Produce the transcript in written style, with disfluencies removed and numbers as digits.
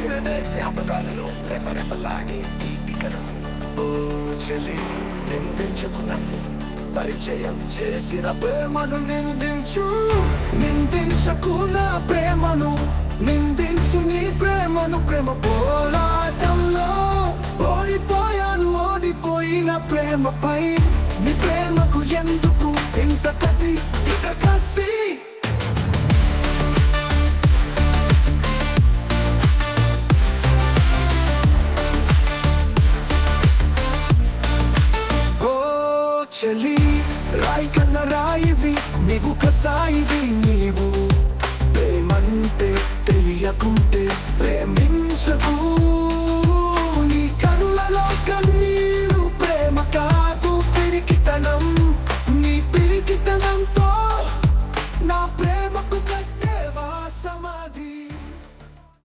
జ్ఞాపకాలలో రెపరెపలాడే దీపికను ఓ చెలి నిందించకు నన్ను పరిచయం చేసిన ప్రేమను నిందించకు నా ప్రేమను నిందించు నీ ప్రేమను ప్రేమ పోరాటంలో ఓడిపోయిన ప్రేమపై నీ ప్రేమకు ఎందుకు ఇంత కసి ఇంత కసి చలి రాయి కన్న రాయివి నీవు కసాయివి నీ